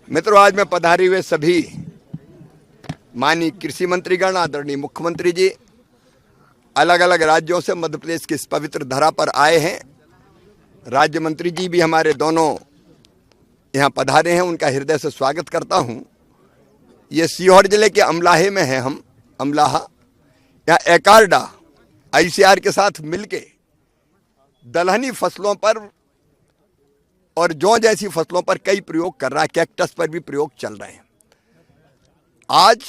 मित्रों, आज मैं पधारे हुए सभी माननीय कृषि मंत्रीगण, आदरणीय मुख्यमंत्री जी अलग अलग राज्यों से मध्य प्रदेश की इस पवित्र धरा पर आए हैं। राज्य मंत्री जी भी हमारे दोनों यहाँ पधारे हैं, उनका हृदय से स्वागत करता हूँ। ये सीहोर जिले के अमलाहे में हैं हम, अमलाहा। यहाँ एकार्डा आईसीआर के साथ मिलके दलहनी फसलों पर और जौ जैसी फसलों पर कई प्रयोग कर रहा है। कैक्टस पर भी प्रयोग चल रहे हैं। आज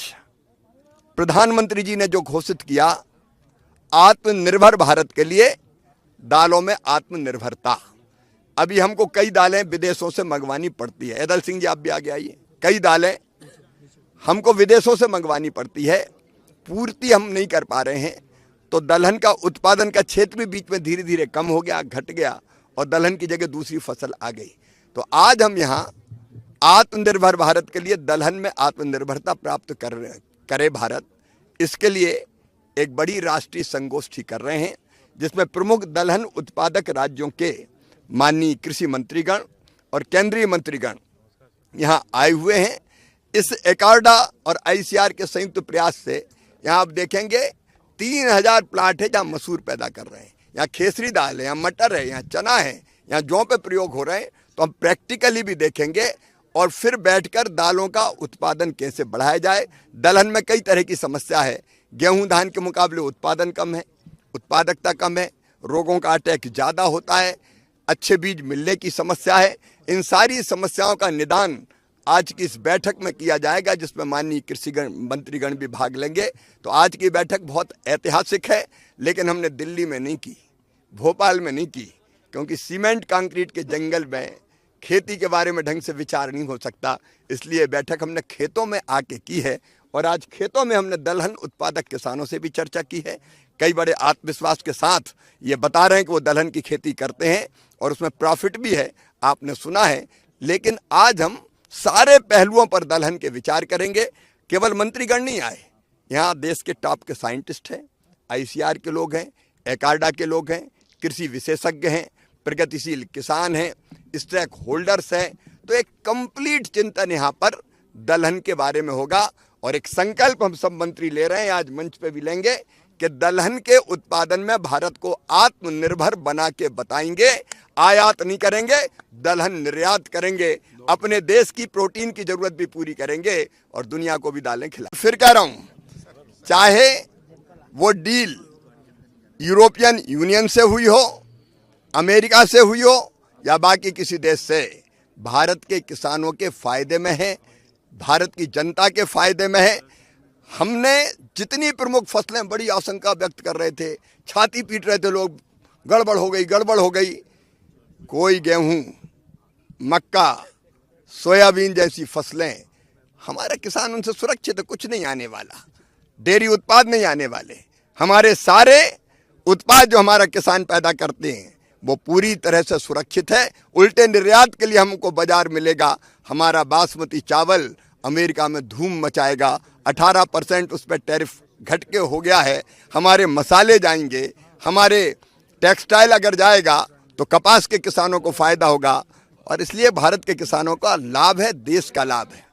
प्रधानमंत्री जी ने जो घोषित किया, आत्मनिर्भर भारत के लिए दालों में आत्मनिर्भरता। अभी हमको कई दालें विदेशों से मंगवानी पड़ती है। एदल सिंह जी, आप भी आगे आइए। कई दालें हमको विदेशों से मंगवानी पड़ती है, पूर्ति हम नहीं कर पा रहे हैं। तो दलहन का उत्पादन का क्षेत्र भी बीच में धीरे धीरे कम हो गया, घट गया, और दलहन की जगह दूसरी फसल आ गई। तो आज हम यहाँ आत्मनिर्भर भारत के लिए दलहन में आत्मनिर्भरता प्राप्त करे भारत, इसके लिए एक बड़ी राष्ट्रीय संगोष्ठी कर रहे हैं, जिसमें प्रमुख दलहन उत्पादक राज्यों के माननीय कृषि मंत्रीगण और केंद्रीय मंत्रीगण यहाँ आए हुए हैं। इस एकार्डा और आईसीआर के संयुक्त प्रयास से यहाँ आप देखेंगे 3000 प्लांट है जहाँ मसूर पैदा कर रहे हैं। यहाँ खेसरी दाल है, यहाँ मटर है, यहाँ चना है, यहाँ जौ पे प्रयोग हो रहे हैं। तो हम प्रैक्टिकली भी देखेंगे और फिर बैठकर दालों का उत्पादन कैसे बढ़ाया जाए। दलहन में कई तरह की समस्या है। गेहूं धान के मुकाबले उत्पादन कम है, उत्पादकता कम है, रोगों का अटैक ज़्यादा होता है, अच्छे बीज मिलने की समस्या है। इन सारी समस्याओं का निदान आज की इस बैठक में किया जाएगा, जिसमें माननीय कृषि मंत्रीगण भी भाग लेंगे। तो आज की बैठक बहुत ऐतिहासिक है, लेकिन हमने दिल्ली में नहीं की, भोपाल में नहीं की, क्योंकि सीमेंट कंक्रीट के जंगल में खेती के बारे में ढंग से विचार नहीं हो सकता। इसलिए बैठक हमने खेतों में आके की है, और आज खेतों में हमने दलहन उत्पादक किसानों से भी चर्चा की है। कई बड़े आत्मविश्वास के साथ ये बता रहे हैं कि वो दलहन की खेती करते हैं और उसमें प्रॉफिट भी है, आपने सुना है। लेकिन आज हम सारे पहलुओं पर दलहन के विचार करेंगे। केवल मंत्रीगण नहीं आए, यहाँ देश के टॉप के साइंटिस्ट हैं, आईसीआर के लोग हैं, एकार्डा के लोग हैं, कृषि विशेषज्ञ हैं, प्रगतिशील किसान हैं, स्टेक होल्डर्स हैं। तो एक कंप्लीट चिंतन यहाँ पर दलहन के बारे में होगा, और एक संकल्प हम सब मंत्री ले रहे हैं, आज मंच पे भी लेंगे, कि दलहन के उत्पादन में भारत को आत्मनिर्भर बना के बताएंगे। आयात नहीं करेंगे, दलहन निर्यात करेंगे, अपने देश की प्रोटीन की जरूरत भी पूरी करेंगे और दुनिया को भी दालें खिला। फिर कह रहा हूँ, चाहे वो डील यूरोपियन यूनियन से हुई हो, अमेरिका से हुई हो, या बाकी किसी देश से, भारत के किसानों के फायदे में है, भारत की जनता के फायदे में है। हमने जितनी प्रमुख फसलें, बड़ी आशंका व्यक्त कर रहे थे, छाती पीट रहे थे लोग, गड़बड़ हो गई, गड़बड़ हो गई। कोई गेहूं, मक्का, सोयाबीन जैसी फसलें, हमारे किसान उनसे सुरक्षित है, कुछ नहीं आने वाला, डेयरी उत्पाद नहीं आने वाले। हमारे सारे उत्पाद जो हमारा किसान पैदा करते हैं वो पूरी तरह से सुरक्षित है। उल्टे निर्यात के लिए हमको बाजार मिलेगा। हमारा बासमती चावल अमेरिका में धूम मचाएगा, 18% उस पर टैरिफ घट के हो गया है। हमारे मसाले जाएंगे, हमारे टेक्सटाइल अगर जाएगा तो कपास के किसानों को फायदा होगा, और इसलिए भारत के किसानों का लाभ है, देश का लाभ है।